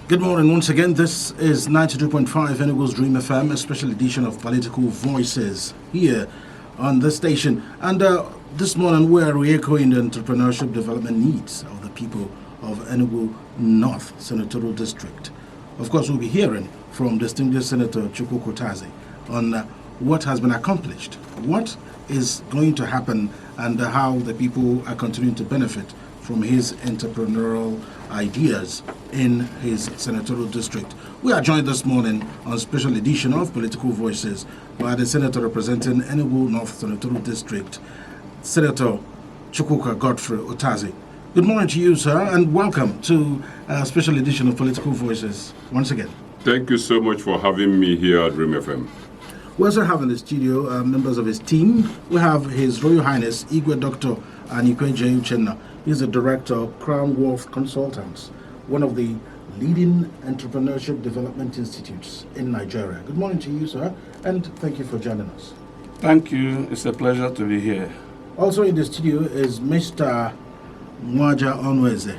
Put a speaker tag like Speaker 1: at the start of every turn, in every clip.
Speaker 1: Good morning once again. This is 92.5 Enugu's Dream FM, a special edition of Political Voices here on the station. And this morning we are re-echoing the entrepreneurship development needs of the people of Enugu North Senatorial District. Of course, we'll be hearing from distinguished Senator Chukwuka Utazi on what has been accomplished, what is going to happen, and how the people are continuing to benefit from his entrepreneurial ideas in his senatorial district. We are joined this morning on a special edition of Political Voices by the senator representing Enugu North Senatorial District, Senator Chukwuka Utazi. Good morning to you, sir, and welcome to a special edition of Political Voices once again.
Speaker 2: Thank you so much for having me here at Dream FM.
Speaker 1: We also have in the studio members of his team. We have His Royal Highness Igwe Dr. Anikweje Uchenna. He's the director of Crown Wealth Consultants, one of the leading entrepreneurship development institutes in Nigeria. Good morning to you, sir, and thank you for joining us.
Speaker 3: Thank you. It's a pleasure to be here.
Speaker 1: Also in the studio is Mr. Mwaja Onweze.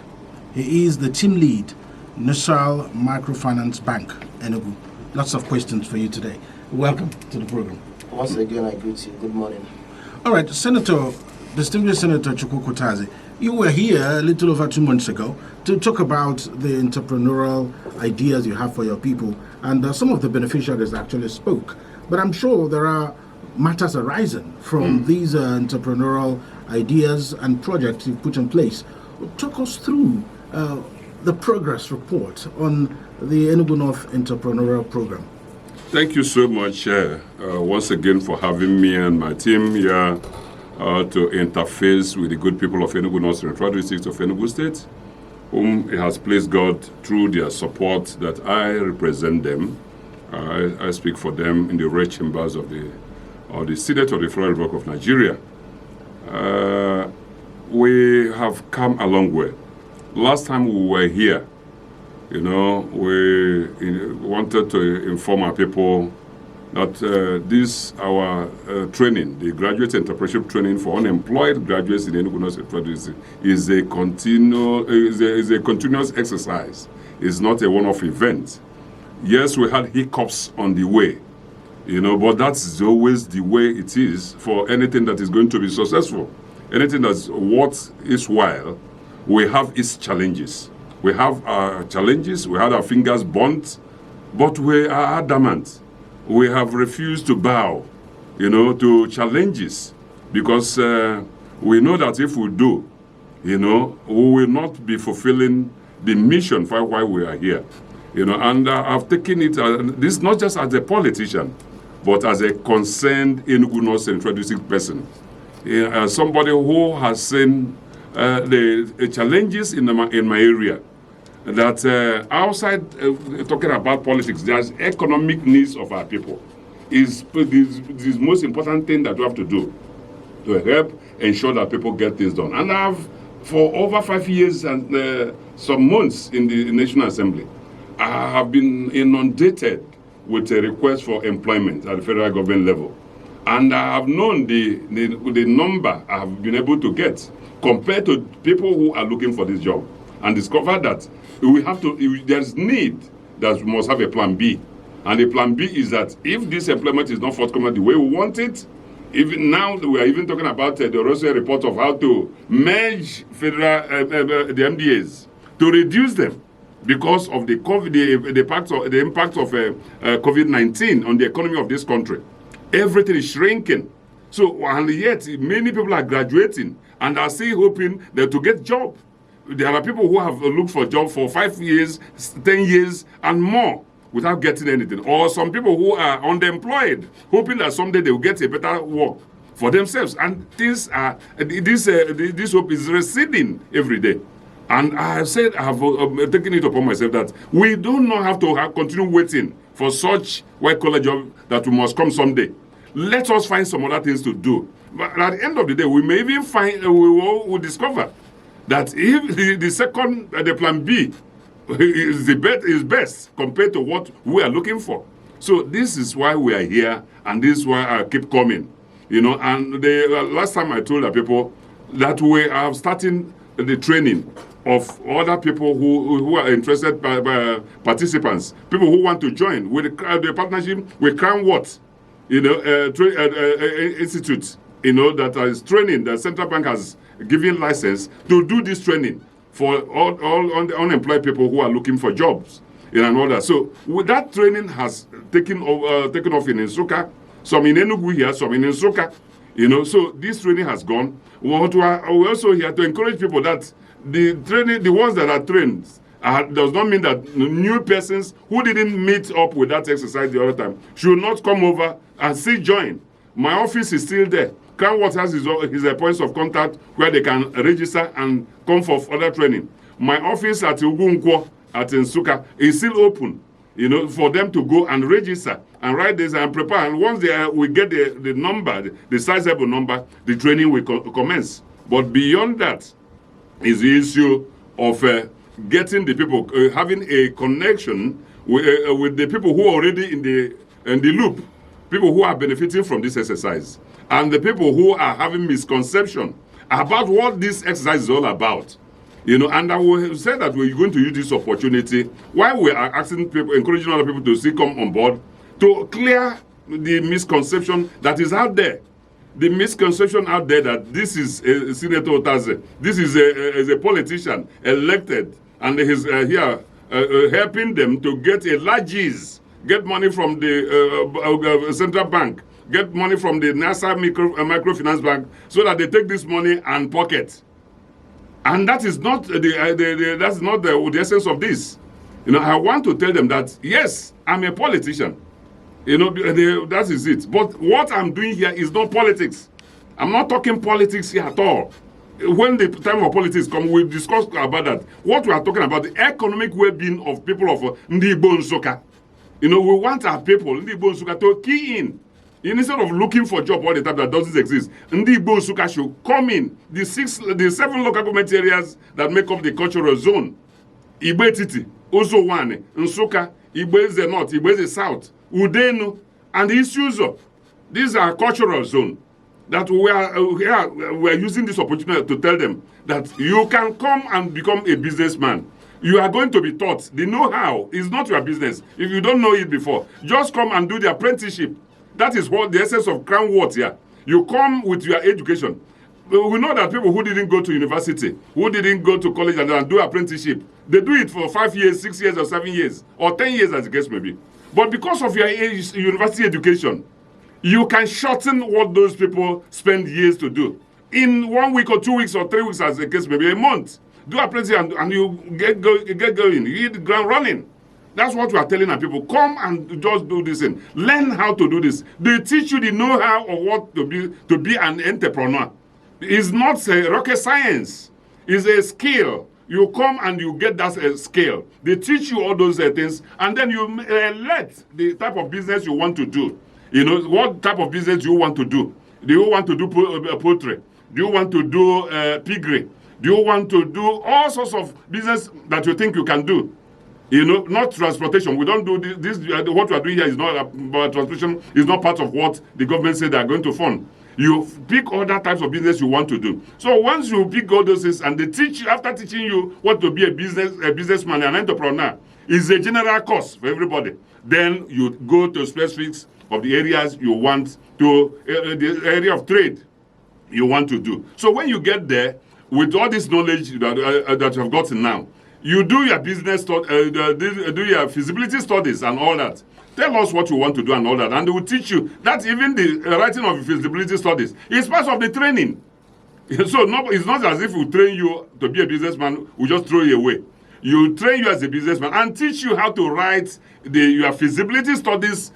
Speaker 1: He is the team lead, National Microfinance Bank, Enugu. Lots of questions for you today. Welcome to the program.
Speaker 4: Once again, I greet you. Good morning.
Speaker 1: All right, distinguished Senator Chukwuka Utazi, you were here a little over 2 months ago to talk about the entrepreneurial ideas you have for your people, and some of the beneficiaries actually spoke. But I'm sure there are matters arising from these entrepreneurial ideas and projects you've put in place. Talk us through the progress report on the Enugu North Entrepreneurial Program.
Speaker 2: Thank you so much once again for having me and my team here to interface with the good people of Enugu North Senotarial District of Enugu State, whom it has pleased God through their support that I represent them. I speak for them in the red chambers of the Senate of the Federal Republic of Nigeria. We have come a long way. Last time we were here, we wanted to inform our people that our training, the graduate entrepreneurship training for unemployed graduates in Enugu North Senotarial is a continuous exercise. It's not a one-off event. Yes, we had hiccups on the way, but that's always the way it is for anything that is going to be successful. Anything that's worth its while, we have its challenges. We have our challenges, we had our fingers burnt, but we are adamant. We have refused to bow, to challenges, because we know that if we do, we will not be fulfilling the mission for why we are here. And I've taken it, this not just as a politician, but as a concerned Enugu North Central District person. Somebody who has seen the challenges in my area, that outside talking about politics, there's economic needs of our people. Is the most important thing that we have to do to help ensure that people get this done. And I've, for over 5 years and some months in the National Assembly, I have been inundated with a request for employment at the federal government level. And I have known the number I have been able to get compared to people who are looking for this job, and discovered that there's need that we must have a plan B. And the plan B is that if this employment is not forthcoming the way we want it, even now we are even talking about the Russia report of how to merge federal the MDAs to reduce them because of the impact of COVID-19 on the economy of this country. Everything is shrinking. So, and yet many people are graduating and are still hoping that to get job. There are people who have looked for a job for 5 years, 10 years, and more without getting anything. Or some people who are underemployed, hoping that someday they will get a better work for themselves. And this hope is receding every day. And I have said, I have taken it upon myself that we do not have to continue waiting for such white-collar job that we must come someday. Let us find some other things to do. But at the end of the day, we may even find, we will discover that if the plan B is best compared to what we are looking for. So this is why we are here, and this is why I keep coming. And the last time I told the people that we are starting the training of other people who are interested by participants, people who want to join with the partnership with Crown What, Institute, that is training. The central bank has given license to do this training for all the unemployed people who are looking for jobs in an order. So that training has taken off in Nsukka, some in Enugu here, some in Nsukka. So this training has gone. We're also here to encourage people that the ones that are trained does not mean that new persons who didn't meet up with that exercise the other time should not come over and still join. My office is still there. Crown What has his points of contact where they can register and come for further training. My office at Ugunkwo at Nsukka is still open, for them to go and register and write this and prepare. And once we get the number, the sizable number, the training will commence. But beyond that is the issue of getting the people, having a connection with the people who are already in the loop, people who are benefiting from this exercise, and the people who are having misconception about what this exercise is all about. And I will say that we're going to use this opportunity while we are asking people, encouraging other people to still come on board to clear the misconception that is out there. The misconception out there that this is Senator Utazi, this is a politician elected, and he's here helping them to get a largesse, get money from the central bank, get money from the NASA microfinance bank, so that they take this money and pocket. And that is not that's not the essence of this. I want to tell them that yes, I'm a politician. That is it. But what I'm doing here is not politics. I'm not talking politics here at all. When the time of politics comes, we'll discuss about that. What we are talking about, the economic well-being of people of Ndi Igbo Nsukka. We want our people, Ndi Igbo Nsukka, to key in. Instead of looking for a job all the time that doesn't exist, Ndi Igbo Nsukka should come in. The 7 local government areas that make up the cultural zone. Igbo Etiti, Ozowane, Nsukka, Igbo Eze North, Igbo Eze South, Udenu, and Isuzo. These are cultural zone that we are using this opportunity to tell them that you can come and become a businessman. You are going to be taught. The know-how is not your business. If you don't know it before, just come and do the apprenticeship. That is what the essence of Crown What here. You come with your education. We know that people who didn't go to university, who didn't go to college and do apprenticeship, they do it for 5 years, 6 years, or 7 years, or 10 years as the case may be. But because of your university education, you can shorten what those people spend years to do. In 1 week or 2 weeks or 3 weeks as the case may be, a month, do apprenticeship and you get going, you hit the ground running. That's what we are telling our people. Come and just do this thing. Learn how to do this. They teach you the know-how of what to be an entrepreneur. It's not a rocket science. It's a skill. You come and you get that skill. They teach you all those things, and then you elect the type of business you want to do. What type of business do you want to do? Do you want to do poultry? Do you want to do piggery? Do you want to do all sorts of business that you think you can do? Not transportation. We don't do this. What we are doing here is not about transportation. Is not part of what the government said they are going to fund. You pick other types of business you want to do. So once you pick all those things and they teach you, after teaching you what to be a businessman, an entrepreneur, is a general course for everybody. Then you go to specifics of the areas you want to, the area of trade you want to do. So when you get there, with all this knowledge that you have gotten now, you do your business, do your feasibility studies and all that. Tell us what you want to do and all that. And they will teach you that even the writing of feasibility studies is part of the training. So it's not as if we train you to be a businessman, we just throw you away. You train you as a businessman and teach you how to write your feasibility studies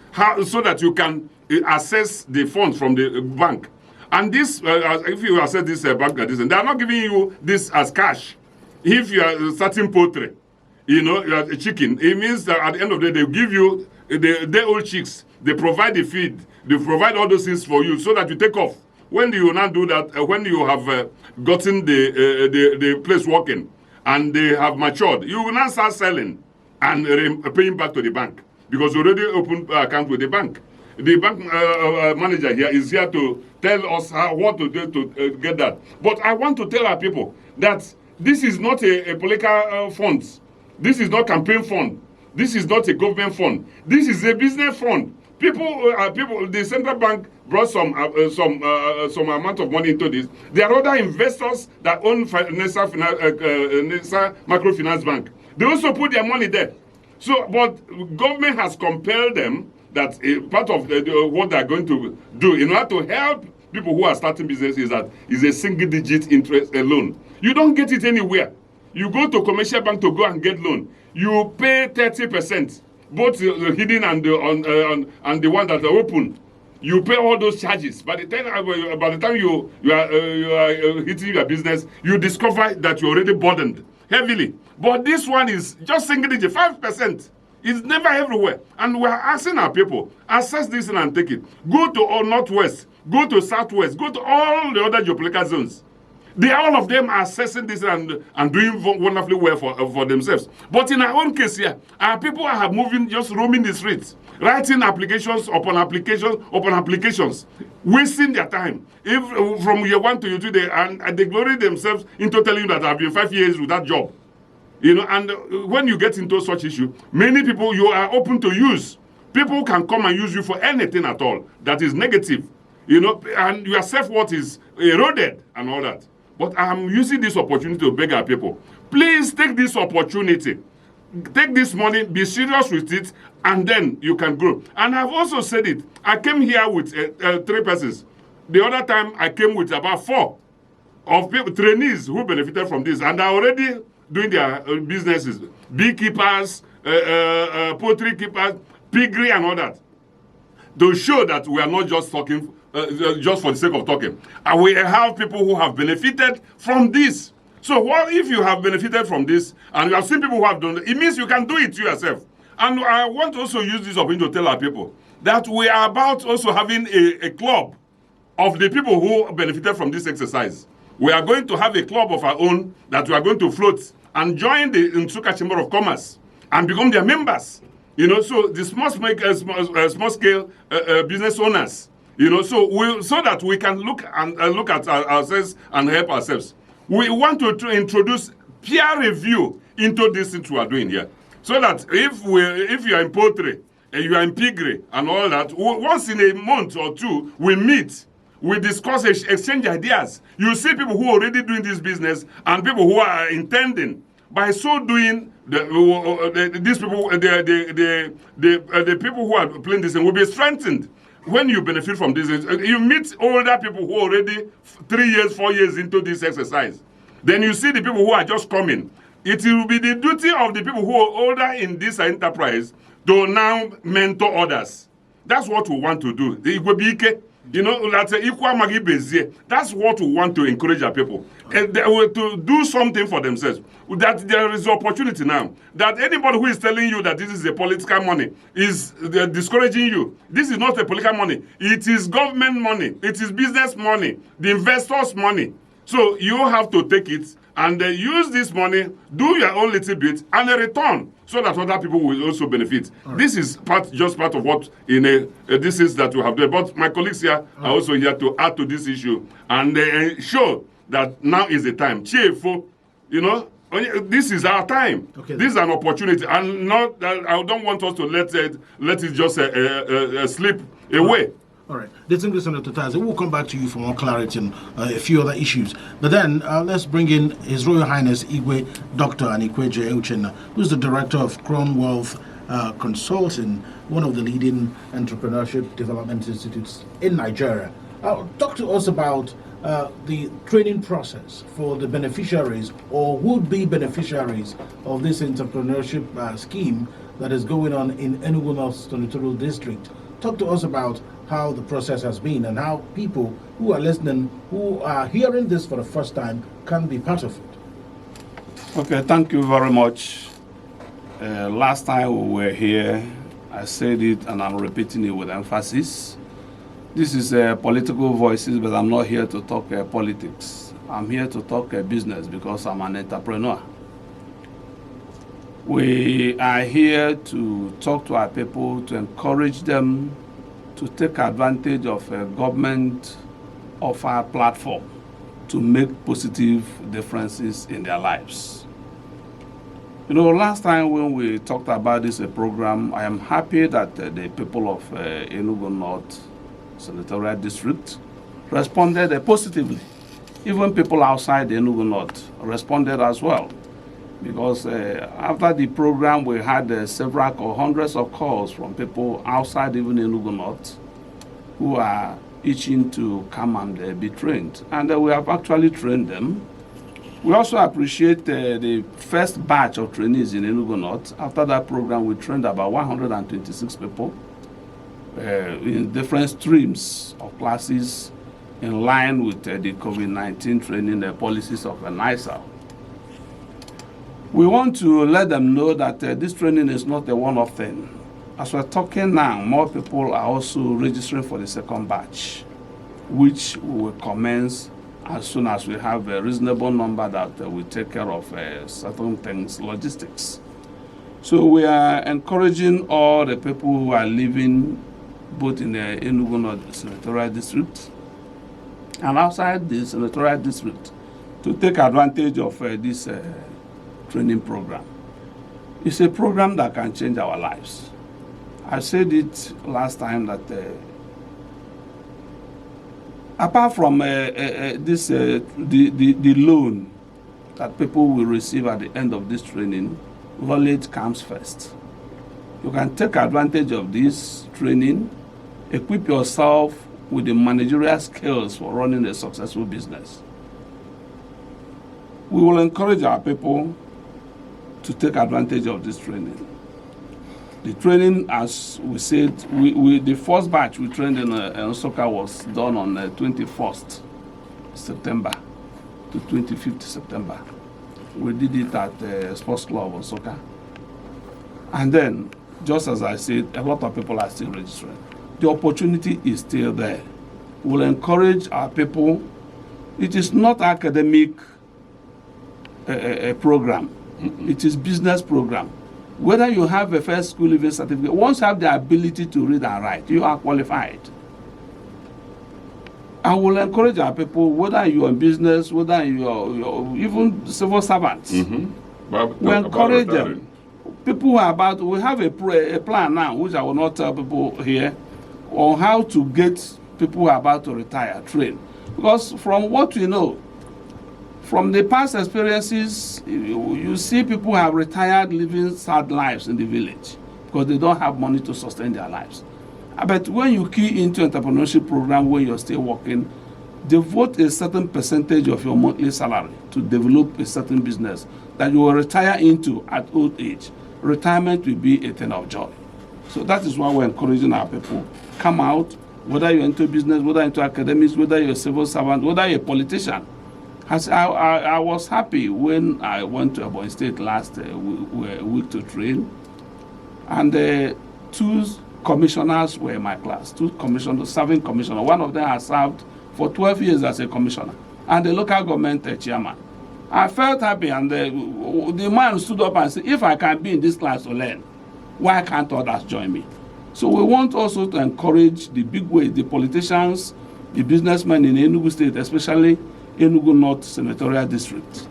Speaker 2: so that you can assess the funds from the bank. And this, if you assess this bank like this, and they are not giving you this as cash. If you are starting poultry, you are a chicken, it means that at the end of the day, they give you the old chicks. They provide the feed. They provide all those things for you so that you take off. When do you now do that? When you have gotten the place working and they have matured, you will now start selling and paying back to the bank because you already opened an account with the bank. The bank manager here is here to tell us what to do to get that. But I want to tell our people that This is not a political fund. This is not campaign fund. This is not a government fund. This is a business fund. The central bank brought some amount of money into this. There are other investors that own Nesa Microfinance Bank. They also put their money there. So, but government has compelled them that part of what they are going to do in order to help people who are starting businesses is a single-digit interest loan. You don't get it anywhere. You go to commercial bank to go and get loan. You pay 30%, both the hidden and the one that are open. You pay all those charges. By the time you are hitting your business, you discover that you're already burdened heavily. But this one is just single-digit, 5%. It's never everywhere. And we're asking our people, assess this and take it. Go to all Northwest, go to Southwest, go to all the other geopolitical zones. All of them are assessing this and doing wonderfully well for themselves. But in our own case here, our people are moving, just roaming the streets, writing applications upon applications upon applications, wasting their time. If from year 1 to year 2, they glory themselves into telling you that I've been 5 years without job. And when you get into such issue, many people you are open to use. People can come and use you for anything at all that is negative, and your self-worth is eroded and all that. But I'm using this opportunity to beg our people, please take this opportunity. Take this money, be serious with it, and then you can grow. And I've also said it. I came here with 3 persons. The other time, I came with about 4 of people, trainees who benefited from this, and are already doing their businesses. Beekeepers, poultry keepers, piggery, and all that. To show that we are not just talking just for the sake of talking. And we have people who have benefited from this. So what if you have benefited from this and you have seen people who have done it? It means you can do it to yourself. And I want to also use this opportunity to tell our people that we are about also having a club of the people who benefited from this exercise. We are going to have a club of our own that we are going to float and join the Nsukka Chamber of Commerce and become their members. So the small scale business owners. So that we can look at ourselves and help ourselves. We want to introduce peer review into this thing we are doing here, so that if you are in poultry and you are in piggery and all that, once in a month or 2 we meet, we discuss, exchange ideas. You see people who are already doing this business and people who are intending. By so doing, these people, the people who are playing this thing will be strengthened. When you benefit from this, you meet older people who are already 3 years, 4 years into this exercise. Then you see the people who are just coming. It will be the duty of the people who are older in this enterprise to now mentor others. That's what we want to do. That's what we want to encourage our people. To do something for themselves. That there is opportunity now. That anybody who is telling you that this is a political money is discouraging you. This is not a political money. It is government money. It is business money. The investors' money. So you have to take it and use this money, do your own little bit, and return so that other people will also benefit. Right. This is just part of what this is that we have done. But my colleagues here are also here to add to this issue and show that now is the time. Cheerful, this is our time. Okay. This is an opportunity, and not. I don't want us to let it just slip away.
Speaker 1: All right. Distinguished Senator Utazi, we'll come back to you for more clarity on a few other issues. But then let's bring in His Royal Highness Igwe Dr. Anikweje Uchenna, who's the Director of Crown Wealth Consulting, one of the leading entrepreneurship development institutes in Nigeria. Talk to us about the training process for the beneficiaries or would-be beneficiaries of this entrepreneurship scheme that is going on in Enugu North Senotarial District. Talk to us about how the process has been and how people who are listening, who are hearing this for the first time, can be part of it.
Speaker 3: Okay, thank you very much. Last time we were here, I said it and I'm repeating it with emphasis. This is political voices, but I'm not here to talk politics. I'm here to talk business because I'm an entrepreneur. We are here to talk to our people, to encourage them to take advantage of a government offer platform to make positive differences in their lives. You know, last time when we talked about this program, I am happy that the people of Enugu North Senatorial District responded positively. Even people outside the Enugu North responded as well. Because after the program, we had several or hundreds of calls from people outside even Enugu North who are itching to come and be trained. And we have actually trained them. We also appreciate the first batch of trainees in Enugu North. After that program, we trained about 126 people in different streams of classes in line with the COVID-19 training policies of NISA. We want to let them know that this training is not a one-off thing. As we're talking now, more people are also registering for the second batch, which we will commence as soon as we have a reasonable number that will take care of certain things, logistics. So we are encouraging all the people who are living both in the Enugu North Senatorial District and outside the Senatorial District to take advantage of this training program. It's a program that can change our lives. I said it last time that apart from the loan that people will receive at the end of this training, knowledge comes first. You can take advantage of this training, equip yourself with the managerial skills for running a successful business. We will encourage our people to take advantage of this training. The training, as we said, the first batch we trained in Nsukka was done on 21st September to 25th September. We did it at Sports Club Nsukka. And then, just as I said, a lot of people are still registering. The opportunity is still there. We'll encourage our people. It is not academic program. It is business program. Whether you have a first school leaving certificate, once you have the ability to read and write, you are qualified. And we'll encourage our people, whether you're in business, whether you're even civil servants, we encourage them. People who are about, we have a plan now, which I will not tell people here, on how to get people who are about to retire trained. Because from what we know, from the past experiences, you see people who have retired living sad lives in the village because they don't have money to sustain their lives. But when you key into entrepreneurship program when you're still working, devote a certain percentage of your monthly salary to develop a certain business that you will retire into at old age. Retirement will be a thing of joy. So that is why we're encouraging our people. Come out, whether you're into business, whether into academics, whether you're a civil servant, whether you're a politician. I was happy when I went to Ebonyi State last week to train, and 2 commissioners were in my class, 2 commissioners, serving commissioners. One of them has served for 12 years as a commissioner, and the local government chairman. I felt happy, and the man stood up and said, if I can be in this class to learn, why can't others join me? So we want also to encourage the big way, the politicians, the businessmen in Enugu State, especially Enugu North Senatorial District,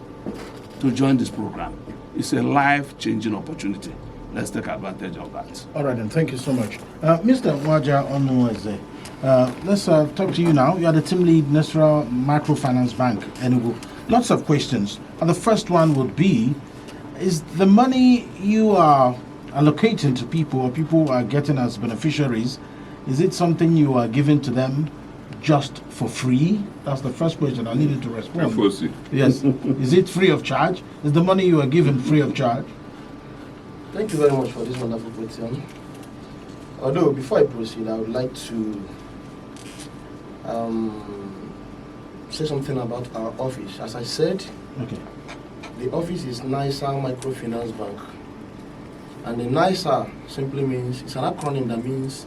Speaker 3: to join this program. It's a life-changing opportunity. Let's take advantage of that.
Speaker 1: All right, then. Thank you so much. Mr. Waja Onuweze, let's talk to you now. You are the team lead, Nestra Microfinance Bank, Enugu. Lots of questions. And the first one would be, is the money you are allocating to people, or people are getting as beneficiaries, is it something you are giving to them just for free? That's the first question. I needed to respond.
Speaker 2: FOC.
Speaker 1: Yes. Is it free of charge? Is the money you are given free of charge?
Speaker 4: Thank you very much for this wonderful question. Although, before I proceed, I would like to say something about our office. As I said,
Speaker 1: Okay.
Speaker 4: the office is NISA Microfinance Bank. And the NISA simply means, it's an acronym that means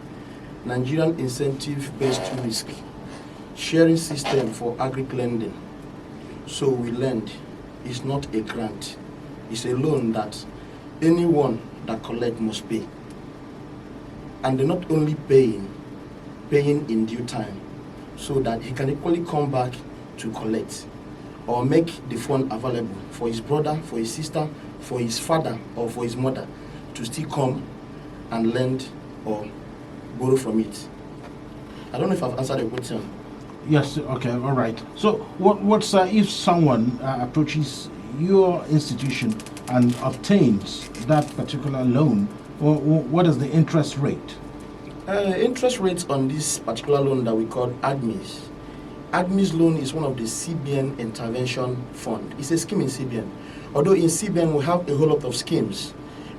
Speaker 4: Nigerian Incentive-Based Risk Sharing System for Agric Lending. So we lend. It's not a grant. It's a loan that anyone that collects must pay. And they're not only paying in due time, so that he can equally come back to collect. or make the fund available for his brother, for his sister, for his father, or for his mother to still come and lend or borrow from it. I don't know if I've answered the question.
Speaker 1: Yes, okay, all right. So what's if someone approaches your institution and obtains that particular loan, what is the interest rate?
Speaker 4: Interest rates on this particular loan that we call ADMIS. ADMIS loan is one of the CBN intervention fund. It's a scheme in CBN. Although in CBN we have a whole lot of schemes,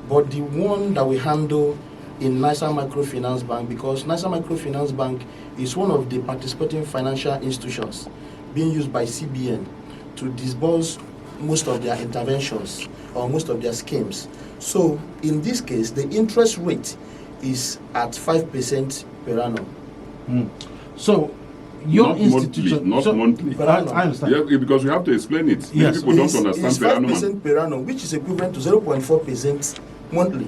Speaker 4: but the one that we handle in NISA Microfinance Bank, because NISA Microfinance Bank is one of the participating financial institutions being used by CBN to disburse most of their interventions or most of their schemes. So in this case, the interest rate is at 5% per annum.
Speaker 1: So your
Speaker 2: not
Speaker 1: institution,
Speaker 2: monthly.
Speaker 4: Per annum.
Speaker 1: I understand.
Speaker 2: Yeah, because we have to explain it. Many
Speaker 1: Yes.
Speaker 2: people don't
Speaker 4: It's
Speaker 2: understand per annum.
Speaker 4: 5% per annum, which is equivalent to 0.4% monthly.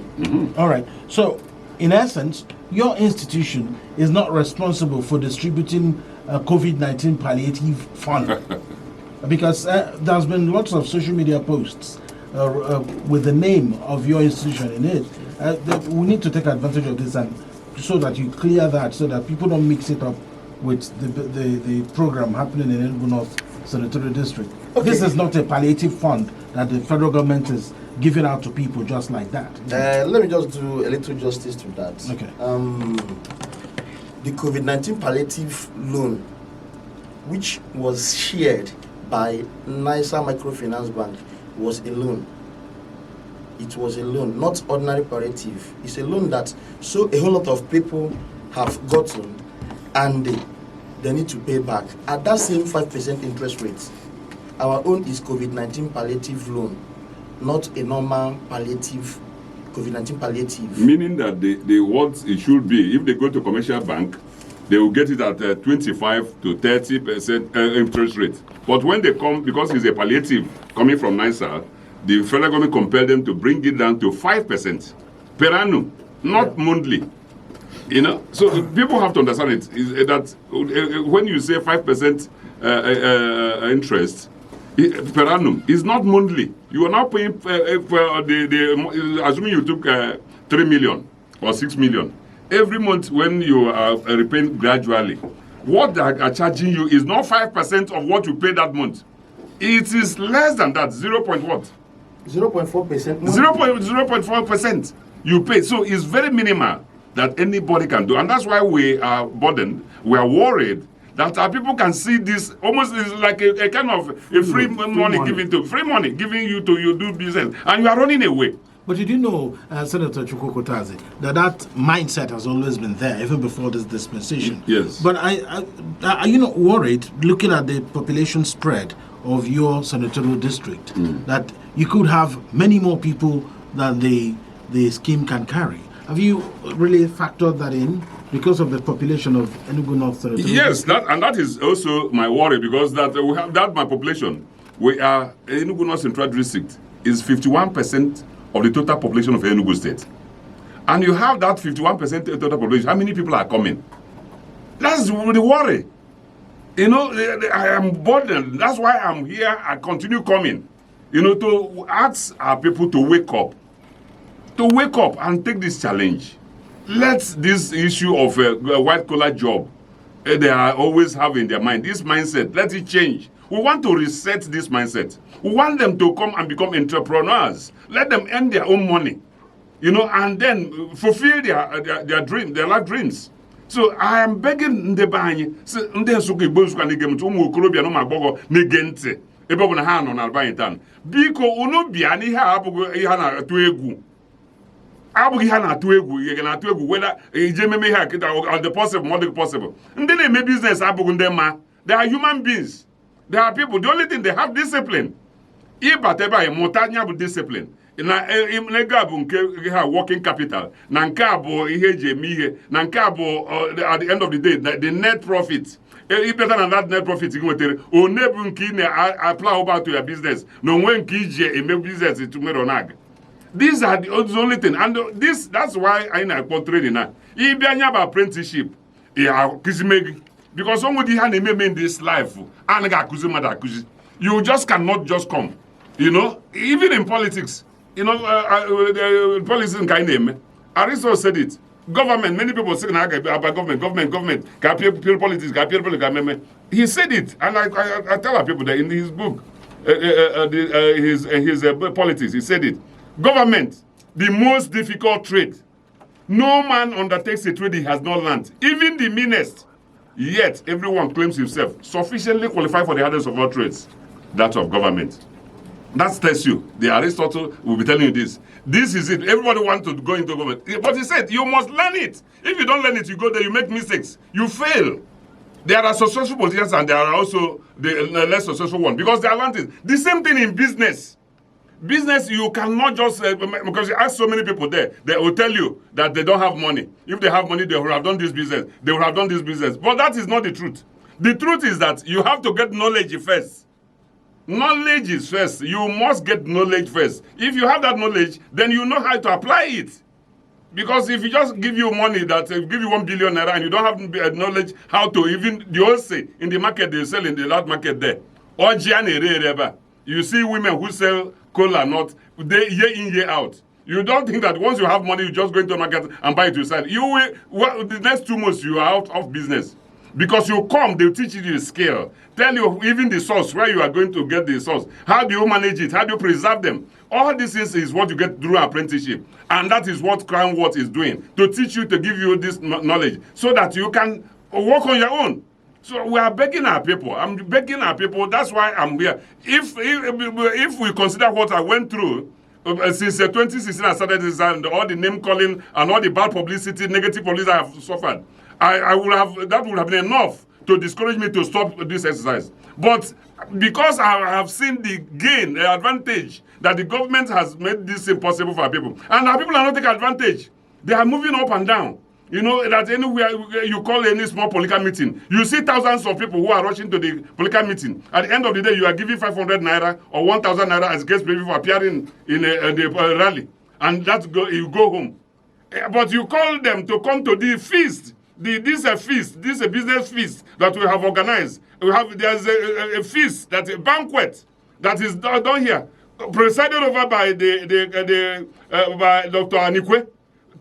Speaker 1: All right. So, in essence, your institution is not responsible for distributing COVID-19 palliative fund because there's been lots of social media posts with the name of your institution in it. That we need to take advantage of this and so that you clear that, so that people don't mix it up with the program happening in Enugu North Senatorial District.
Speaker 4: Okay.
Speaker 1: This is not a palliative fund that the federal government is giving out to people just like that.
Speaker 4: Let me just do a little justice to that.
Speaker 1: Okay.
Speaker 4: The COVID-19 palliative loan, which was shared by NISA Microfinance Bank, was a loan. It was a loan, not ordinary palliative. It's a loan that a whole lot of people have gotten and they need to pay back at that same 5% interest rate. Our own is COVID-19 palliative loan, not a normal palliative, COVID-19 palliative.
Speaker 2: Meaning that the what it should be, if they go to commercial bank, they will get it at 25 to 30% interest rate. But when they come, because it's a palliative coming from NISA, the federal government compel them to bring it down to 5% per annum, not monthly. You know, so people have to understand it. Is that when you say 5% interest per annum, it's not monthly. You are now paying for assuming you took 3 million or 6 million every month when you are repaying gradually. What they are charging you is not 5% of what you pay that month. It is less than that. 0.4%. 0.4% you pay. So it's very minimal that anybody can do. And that's why we are burdened. We are worried that our people can see this almost is like a kind of a free money giving you to you do business. And you are running away.
Speaker 1: But did you know, Senator Chukwuka Utazi, that mindset has always been there, even before this dispensation?
Speaker 2: Yes.
Speaker 1: But are you not worried, looking at the population spread of your senatorial district, that you could have many more people than the scheme can carry? Have you really factored that in because of the population of Enugu North Senatorial?
Speaker 2: Yes, that is also my worry, because that we have that my population. We are Enugu North Central District is 51% of the total population of Enugu State. And you have that 51% total population. How many people are coming? That's the worry. You know, I am burdened. That's why I'm here. I continue coming. You know, to ask our people to wake up. To wake up and take this challenge. Let this issue of a white-collar job they are always have in their mind, this mindset, let it change. We want to reset this mindset. We want them to come and become entrepreneurs. Let them earn their own money, you know, and then fulfill their dream, their life dreams. So I am begging the bank. Biko uno biani ha abugo ihe na atu egwu. Abugo ihe na atu egwu, ye na atu egwu whether je meme ha kita or the possible, not the possible. Ndị na-eme business abugo ndị ma. They are human beings. They are people. The only thing they have discipline. Ibateba imutanya bu discipline. Na nega bu nke ha working capital. Na nke abu ihe je eme ihe. Na nke abu at the end of the day the net profit. If better than that net profit you get o nebu nke na apply over to your business. No when nke ije eme business to me ronag. These are the only thing, and that's why I na training now. If you have apprenticeship, because somebody had a in this life, and ga akuzi mother akuzi. You just cannot just come. You know, even in politics, you know, politics in kind name. Aristotle said it. Government, many people say about government, politics, he said it, and I tell our people that in his book, his politics, he said it. Government, the most difficult trade. No man undertakes a trade he has not learned, even the meanest. Yet everyone claims himself sufficiently qualified for the hardest of all trades, that of government. That tells you, the Aristotle will be telling you this. This is it. Everybody wants to go into government. But he said, you must learn it. If you don't learn it, you go there, you make mistakes. You fail. There are successful politicians and there are also the less successful ones because they are learned it. The same thing in business. Business, you cannot just, because you ask so many people there, they will tell you that they don't have money. If they have money, they would have done this business. They would have done this business. But that is not the truth. The truth is that you have to get knowledge first. Knowledge is first. You must get knowledge first. If you have that knowledge, then you know how to apply it. Because if you just give you money that give you 1 billion naira and you don't have knowledge how to even, the wholesale in the market, they sell in the large market there. Or you see women who sell cola nut, they year in, year out. You don't think that once you have money, you just go into the market and buy it yourself. You will, well, the next 2 months, you are out of business. Because you come, they'll teach you the scale. Tell you even the source, where you are going to get the source. How do you manage it? How do you preserve them? All this is what you get through apprenticeship. And that is what Crown Worth is doing. To teach you, to give you this knowledge. So that you can work on your own. So we are begging our people. I'm begging our people. That's why I'm here. If we consider what I went through, since 2016 I started this and all the name calling and all the bad publicity, negative publicity I have suffered, that would have been enough to discourage me to stop this exercise. But because I have seen the gain, the advantage that the government has made this impossible for our people, and our people are not taking advantage. They are moving up and down. You know, that anywhere you call any small political meeting, you see thousands of people who are rushing to the political meeting. At the end of the day, you are giving 500 naira or 1,000 naira as guest people for appearing in the rally. And you go home. But you call them to come to the feast. This is a feast. This is a business feast that we have organized. There's a feast, a banquet that is done here, presided over by by Dr. Anikwe,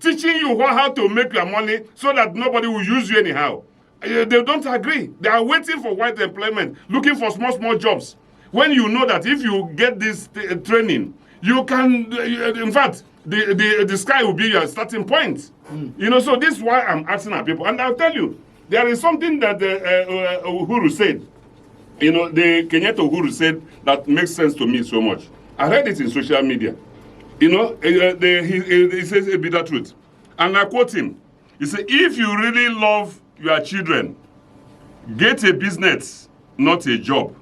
Speaker 2: teaching you how to make your money so that nobody will use you anyhow. They don't agree. They are waiting for white employment, looking for small jobs. When you know that if you get this training, you can, in fact, the sky will be your starting point. You know, so this is why I'm asking our people. And I'll tell you, there is something that Uhuru said, you know, the Kenyatta Uhuru said that makes sense to me so much. I read it in social media. You know, he says a bitter truth. And I quote him. He said, if you really love your children, get a business, not a job.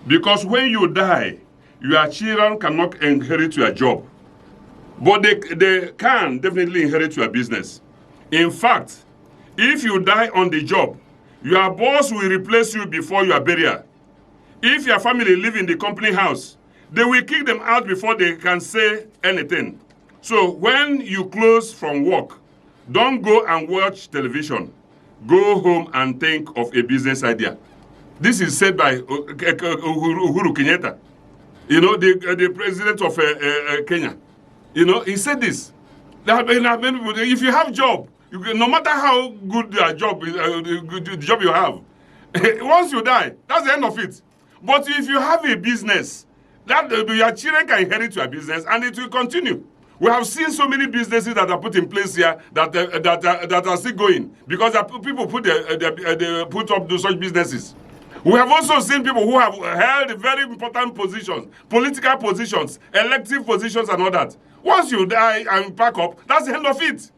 Speaker 2: Because when you die, your children cannot inherit your job. But they can definitely inherit your business. In fact, if you die on the job, your boss will replace you before your burial. If your family live in the company house, they will kick them out before they can say anything. So when you close from work, don't go and watch television. Go home and think of a business idea. This is said by Uhuru Kenyatta, you know, the president of Kenya. You know, he said this. If you have a job, no matter how good the job is, the job you have, once you die, that's the end of it. But if you have a business, that your children can inherit your business and it will continue. We have seen so many businesses that are put in place here that are still going because people put up such businesses. We have also seen people who have held very important positions, political positions, elective positions and all that. Once you die and pack up, that's the end of it.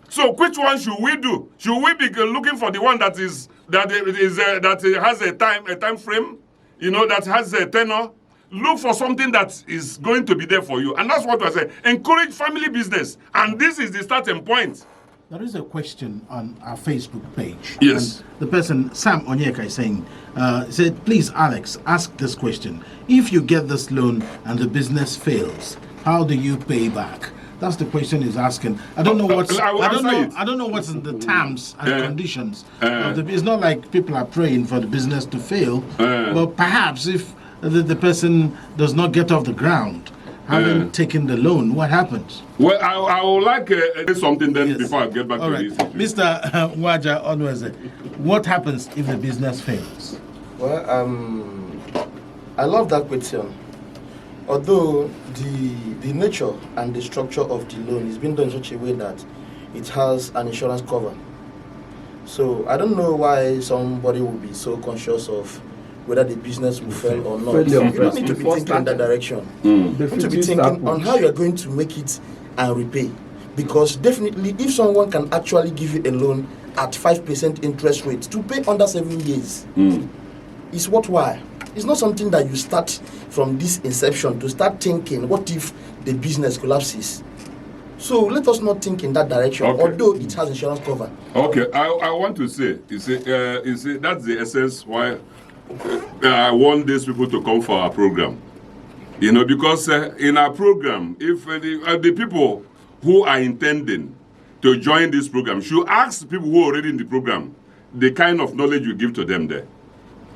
Speaker 2: So which one should we do? Should we be looking for the one that has a time frame, you know, that has a tenure? Look for something that is going to be there for you. And that's what I say. Encourage family business. And this is the starting point.
Speaker 1: There is a question on our Facebook page.
Speaker 2: Yes.
Speaker 1: And the person, Sam Onyeka, is saying, said, please, Alex, ask this question. If you get this loan and the business fails, how do you pay back? That's the question he's asking. I don't know what's I don't know what's in the terms and conditions of the. It's not like people are praying for the business to fail, but perhaps if the person does not get off the ground, having taken the loan? What happens?
Speaker 2: Well, I would like to say something then
Speaker 1: Yes.
Speaker 2: before I get back
Speaker 1: All
Speaker 2: to
Speaker 1: right.
Speaker 2: this issue.
Speaker 1: Mr. Waja Onweze, what happens if the business fails?
Speaker 4: Well, I love that question. Although the nature and the structure of the loan is being done in such a way that it has an insurance cover. So I don't know why somebody will be so conscious of whether the business will fail or not.
Speaker 3: Failure
Speaker 4: You don't
Speaker 3: first
Speaker 4: need to be
Speaker 3: before
Speaker 4: thinking in that direction.
Speaker 3: The
Speaker 4: You need to be
Speaker 3: fittest
Speaker 4: thinking on
Speaker 3: approach.
Speaker 4: how you are going to make it and repay. Because definitely, if someone can actually give you a loan at 5% interest rate to pay under 7 years, it's worthwhile. It's not something that you start from this inception to start thinking, what if the business collapses? So let us not think in that direction,
Speaker 2: Okay.
Speaker 4: although it has insurance cover.
Speaker 2: Okay, I want to say, you see, that's the essence why I want these people to come for our program. You know, because in our program, if the people who are intending to join this program should ask people who are already in the program the kind of knowledge you give to them there.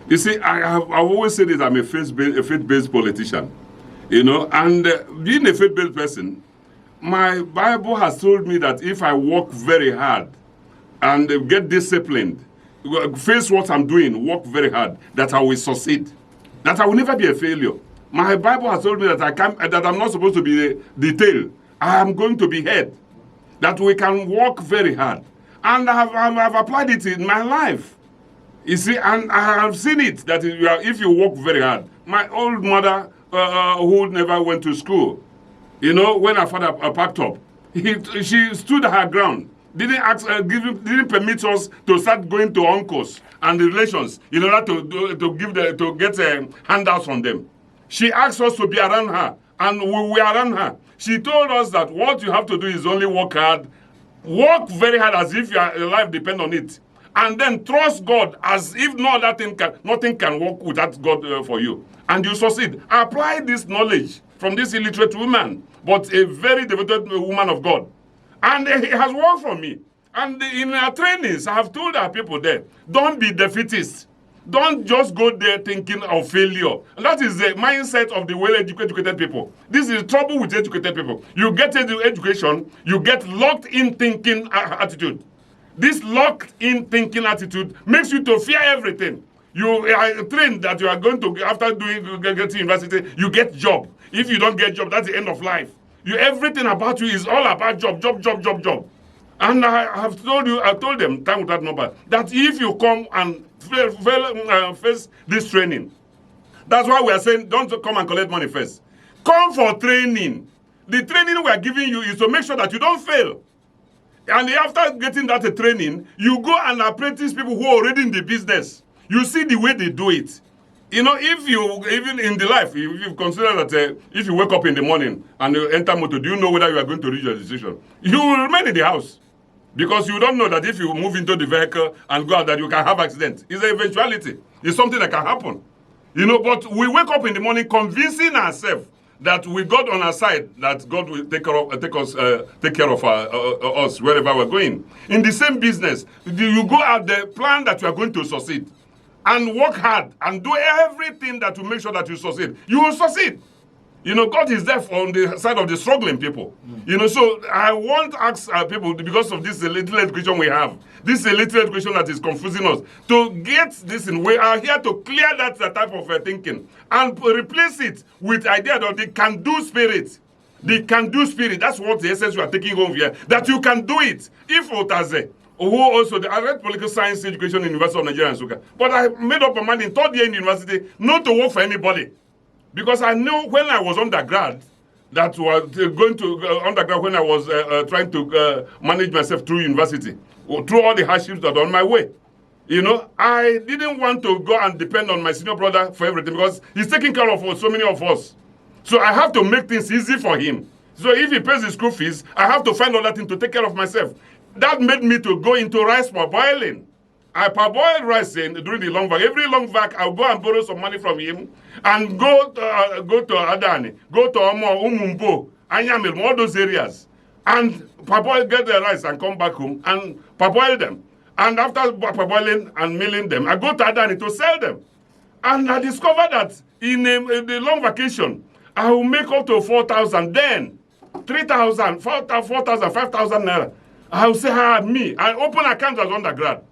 Speaker 2: You see, I've always said that I'm a faith-based politician, you know, and being a faith-based person, my Bible has told me that if I work very hard and get disciplined, face what I'm doing, work very hard, that I will succeed, that I will never be a failure. My Bible has told me that that I'm not supposed to be the tail. I am going to be head. That we can work very hard, and I've applied it in my life. You see, and I have seen it that if you work very hard. My old mother, who never went to school, you know, when her father packed up, she stood her ground. Didn't permit us to start going to uncles and the relations in order to get handouts from them. She asked us to be around her, and we were around her. She told us that what you have to do is only work hard, work very hard as if your life depends on it, and then trust God as if nothing can work without God for you, and you succeed. Apply this knowledge from this illiterate woman, but a very devoted woman of God. And it has worked for me. And in our trainings, I have told our people there, don't be defeatist. Don't just go there thinking of failure. And that is the mindset of the well-educated people. This is trouble with educated people. You get education, you get locked-in thinking attitude. This locked-in thinking attitude makes you to fear everything. You are trained that you are going to, after getting university, you get job. If you don't get job, that's the end of life. Everything about you is all about job. And I told them, time without number, that if you come and face this training, that's why we are saying, don't come and collect money first. Come for training. The training we are giving you is to make sure that you don't fail. And after getting that training, you go and apprentice people who are already in the business. You see the way they do it. You know, if you, even in the life, if you consider that if you wake up in the morning and you enter motor, do you know whether you are going to reach your destination? You will remain in the house. Because you don't know that if you move into the vehicle and go out, that you can have accident. It's an eventuality. It's something that can happen. You know, but we wake up in the morning convincing ourselves that with God on our side, that God will take care of us wherever we're going. In the same business, you go out there, plan that you are going to succeed, and work hard and do everything that will make sure that you succeed. You will succeed. You know, God is there on the side of the struggling people. You know, so I want to ask people, because of this little education we have, this little education that is confusing us, to get this in. We are here to clear that type of thinking and replace it with idea of the can-do spirit. The can-do spirit, that's what the essence we are taking home here, that you can do it. If Utazi, who also, I read political science education in the University of Nigeria and Nsukka, but I made up my mind in third year in the university not to work for anybody. Because I knew when I was undergrad, that was going to undergrad when I was trying to manage myself through university, or through all the hardships that are on my way. You know, I didn't want to go and depend on my senior brother for everything, because he's taking care of so many of us. So I have to make things easy for him. So if he pays the school fees, I have to find other things to take care of myself. That made me to go into rice parboiling. I parboiled rice during the long vac. Every long vac, I'll go and borrow some money from him and go to Adani, go to Omo, Umumbo, Anyamil, all those areas, and parboil, get the rice and come back home and parboil them. And after parboiling and milling them, I go to Adani to sell them. And I discovered that in the long vacation, I will make up to 4,000, then 3,000, 4,000, 5,000 naira. I will say, me. I open account as undergrad.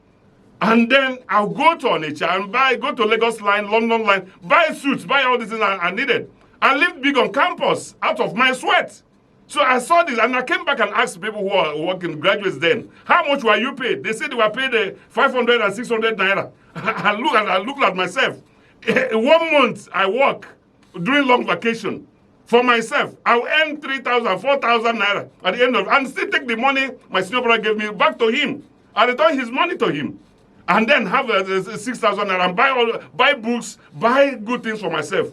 Speaker 2: And then I'll go to Onitsha and go to Lagos line, London line, buy suits, buy all these things I needed. I lived big on campus out of my sweat. So I saw this and I came back and asked people who are working, graduates then, how much were you paid? They said they were paid 500 and 600 naira. I looked at myself. 1 month I work during long vacation for myself. I'll earn 3,000, 4,000 naira at the end of it and still take the money my senior brother gave me back to him. I return his money to him. And then have 6,000 naira and buy books, buy good things for myself.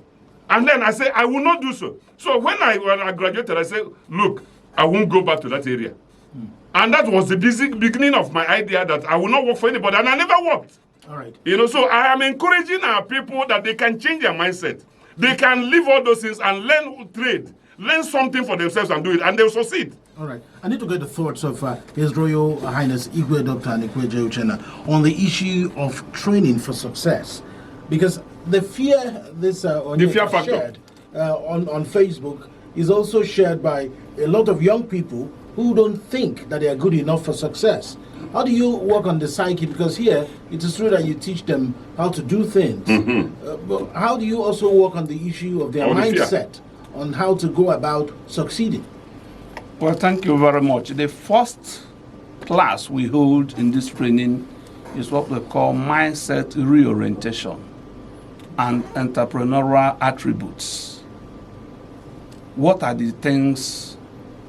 Speaker 2: And then I say, I will not do so. So when I graduated, I said, look, I won't go back to that area. And that was the beginning of my idea that I will not work for anybody. And I never worked.
Speaker 1: All right.
Speaker 2: So I am encouraging our people that they can change their mindset. They can leave all those things and learn trade, learn something for themselves and do it, and they'll succeed.
Speaker 1: All right. I need to get the thoughts of His Royal Highness Igwe Dr. Anikweje Uchenna on the issue of training for success. Because the fear
Speaker 2: The fear factor.
Speaker 1: shared on Facebook is also shared by a lot of young people who don't think that they are good enough for success. How do you work on the psyche? Because here, it is true that you teach them how to do things. But how do you also work on the issue of their mindset on how to go about succeeding?
Speaker 3: Well, thank you very much. The first class we hold in this training is what we call mindset reorientation and entrepreneurial attributes. What are the things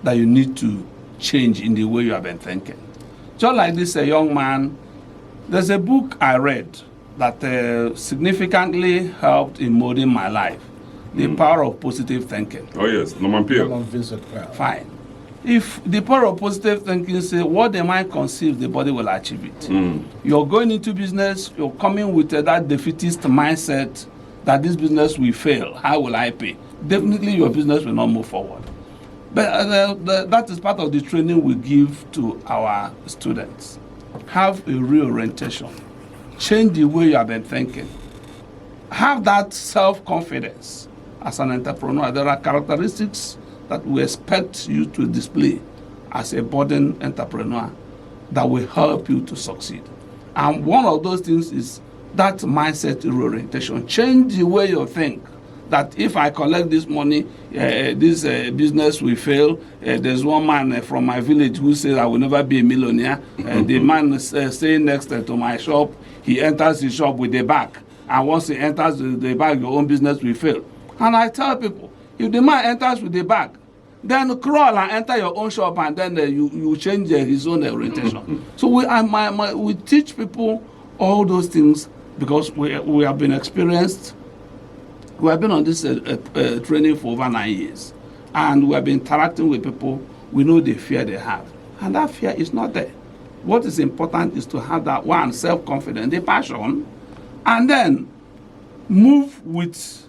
Speaker 3: that you need to change in the way you have been thinking? Just like this, a young man, there's a book I read that significantly helped in molding my life. The Power of Positive Thinking.
Speaker 2: Oh yes, Norman Peale.
Speaker 3: Fine. If the power of positive thinking says what the mind conceives, the body will achieve it. You're going into business, you're coming with that defeatist mindset that this business will fail. How will I pay? Definitely your business will not move forward. But that is part of the training we give to our students. Have a reorientation. Change the way you have been thinking. Have that self-confidence as an entrepreneur. There are characteristics that we expect you to display as a budding entrepreneur that will help you to succeed. And one of those things is that mindset reorientation. Change the way you think. That if I collect this money, this business will fail. There's one man from my village who says I will never be a millionaire. The man is staying next to my shop. He enters the shop with the bag. And once he enters the bag, your own business will fail. And I tell people, if the man enters with the bag, then crawl and enter your own shop, and then you change his own orientation. So we teach people all those things because we have been experienced. We have been on this training for over 9 years, and we have been interacting with people. We know the fear they have, and that fear is not there. What is important is to have that one self-confidence, the passion, and then move with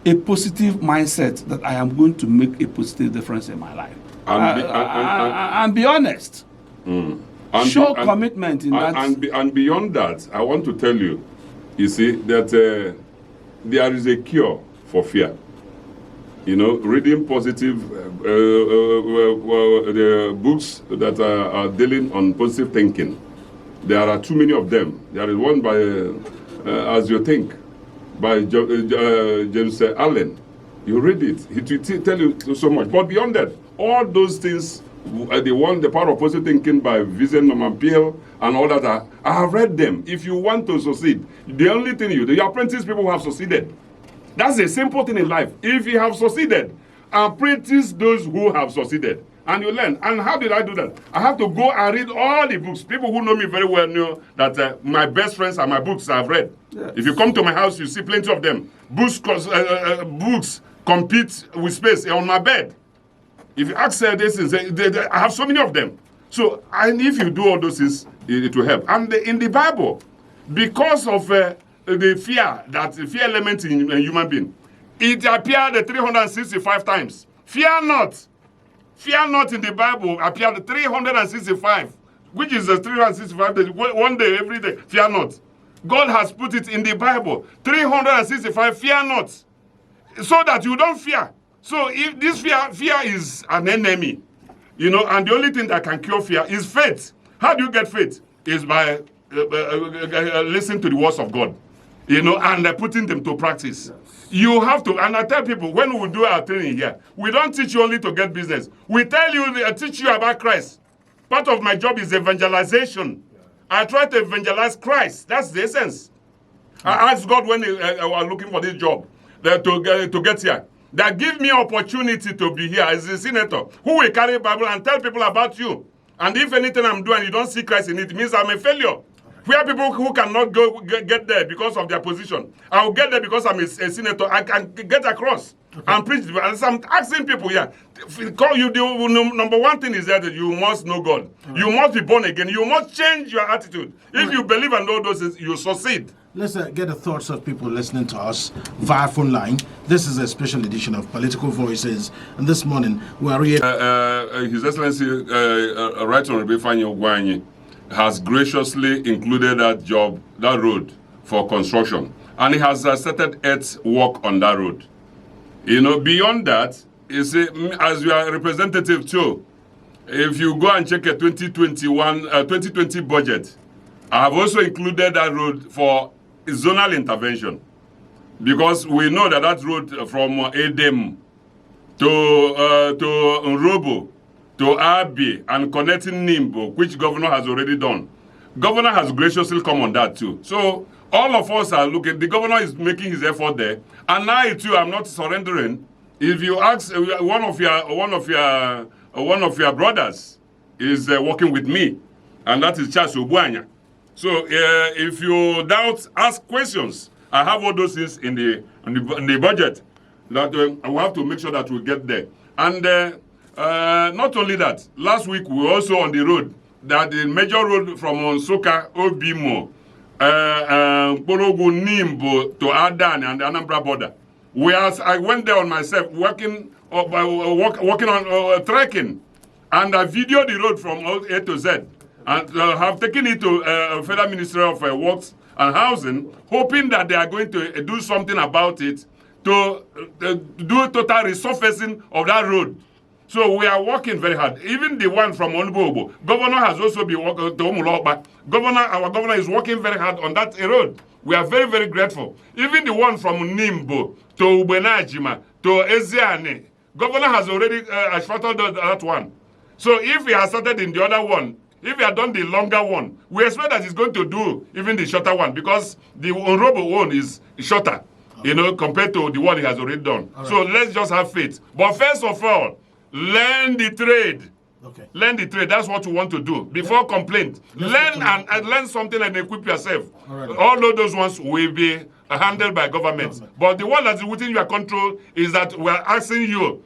Speaker 3: a positive mindset that I am going to make a positive difference in my life. And be honest. Show commitment in that.
Speaker 2: And beyond that, I want to tell you, you see, that there is a cure for fear. Reading positive the books that are dealing on positive thinking. There are too many of them. There is one by As You Think, by James Allen. You read it. He will tell you so much. But beyond that, all those things, the Power of Positive Thinking by Vincent Norman Peale and all that, I have read them. If you want to succeed, the only thing the apprentice people who have succeeded. That's a simple thing in life. If you have succeeded, apprentice those who have succeeded. And you learn. And how did I do that? I have to go and read all the books. People who know me very well know that my best friends are my books I've read. Yes. If you come to my house, you see plenty of them. Books compete with space on my bed. If you ask this, I have so many of them. So, and if you do all those things, it will help. And in the Bible, because of the fear element in a human being, it appeared 365 times. Fear not. Fear not in the Bible appeared 365, which is the 365 days, one day, every day. Fear not. God has put it in the Bible. 365, fear not. So that you don't fear. So if this fear is an enemy, and the only thing that can cure fear is faith. How do you get faith? Is by listening to the words of God, and putting them to practice. You have to, and I tell people, when we do our training here, we don't teach you only to get business. We tell you, teach you about Christ. Part of my job is evangelization. I try to evangelize Christ. That's the essence. I asked God when I was looking for this job to get here, that give me opportunity to be here as a senator who will carry Bible and tell people about you. And if anything I'm doing, you don't see Christ in it, it means I'm a failure. Where people who cannot get there because of their position, I will get there because I'm a senator. I can get across and preach. And so I'm asking people here, number one thing is that you must know God. You must be born again. You must change your attitude. If you believe and know those things, you succeed.
Speaker 1: Let's get the thoughts of people listening to us via phone line. This is a special edition of Political Voices, and this morning we are here.
Speaker 2: His Excellency, Right Honorable Fanny Ogwanyi, has graciously included that road for construction, and he has started earth work on that road. Beyond that, as you are representative too, if you go and check a 2020 budget, I have also included that road for zonal intervention, because we know that road from Edem to Nrobo to Abi and connecting Nimbo, which governor has already done. Governor has graciously come on that too. So all of us are looking. The governor is making his effort there, and now too, I'm not surrendering. If you ask one of your brothers is working with me, and that is Charles Obuanya. So if you doubt, ask questions. I have all those things in the budget that we have to make sure that we get there. And not only that, last week we were also on the road, that the major road from Nsukka, Obimo, Kporogu, Nimbo to Adan and the Anambra border. I went there on myself, working on trekking, and I videoed the road from A to Z. And have taken it to Federal Ministry of Works and Housing, hoping that they are going to do something about it to do total resurfacing of that road. So we are working very hard. Even the one from Onbobo, governor has also been working to Omulokpa. Our governor is working very hard on that road. We are very, very grateful. Even the one from Nimbo to Ubenajima to Eziane, governor has already asphalted that one. So if he has started in the other one, if he had done the longer one, we expect that he's going to do even the shorter one, because the Onrobo one is shorter, compared to the one he has already done. Right. So let's just have faith. But first of all, learn the trade. Okay. Learn the trade. That's what you want to do before complaint. Learn and learn something and equip yourself. All of those ones will be handled by government. But the one that is within your control is that we are asking you,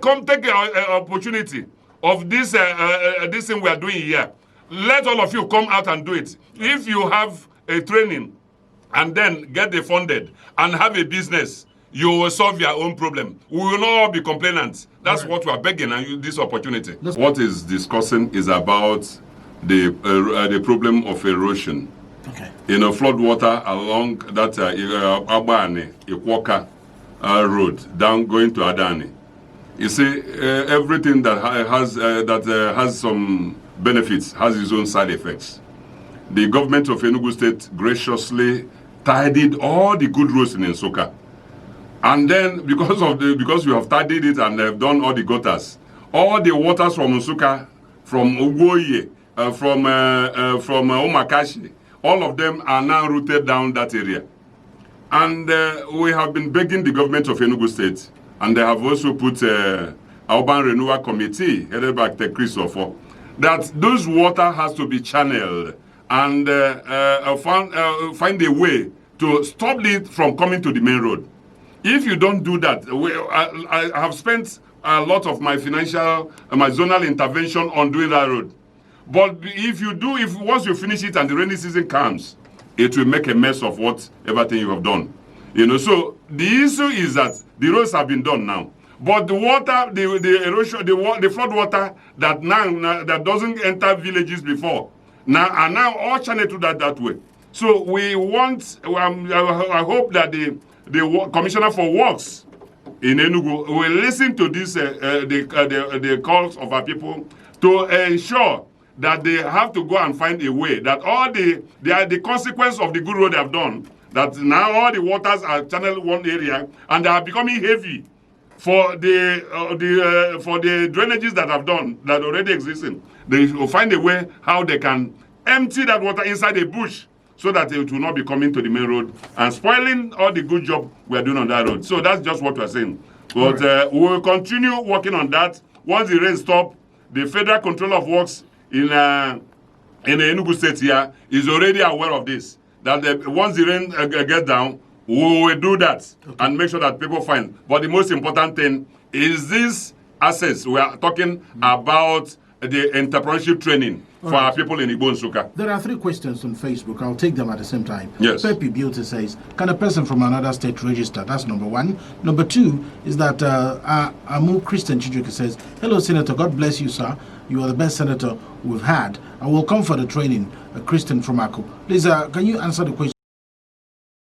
Speaker 2: come take an opportunity of this thing we are doing here. Let all of you come out and do it. If you have a training and then get it funded and have a business, you will solve your own problem. We will not all be complainants. That's what we are begging and use this opportunity. What is discussing is about the problem of erosion. Okay. Flood water along that Abane, Ikwoka road down going to Adani. You see, everything that has some benefits has its own side effects. The government of Enugu State graciously tidied all the good roads in Nsukka. And then, because we have tidied it and have done all the gutters, all the waters from Nsukka, from Ugoye, from Omakashi, all of them are now routed down that area. And we have been begging the government of Enugu State, and they have also put urban renewal committee headed by Christopher, that those water has to be channeled and find a way to stop it from coming to the main road. If you don't do that, I have spent a lot of my zonal intervention on doing that road. But once you finish it and the rainy season comes, it will make a mess of everything you have done. So the issue is that the roads have been done now, but the water, the erosion, the flood water that doesn't enter villages before, are now all channeled to that way. So we want, I hope that the Commissioner for Works in Enugu will listen to this, the calls of our people to ensure that they have to go and find a way that all the consequence of the good road they have done, that now all the waters are channeled one area and they are becoming heavy for the drainages that have done, that already existing. They will find a way how they can empty that water inside the bush so that it will not be coming to the main road and spoiling all the good job we are doing on that road. So that's just what we're saying. But we will continue working on that. Once the rain stop, the Federal Controller of Works in the Enugu State here is already aware of this. That once the rain gets down, we will do that and make sure that people find. But the most important thing is this access. We are talking about the entrepreneurship training for our people in Igbo Nsukka.
Speaker 1: There are 3 questions on Facebook. I'll take them at the same time.
Speaker 2: Yes.
Speaker 1: Pepe Beauty says, can a person from another state register? That's number 1. Number 2 is that Amu Christian Chijuke says, hello, Senator. God bless you, sir. You are the best senator we've had. I will come for the training. A Christian from Aku. Please, can you answer the question?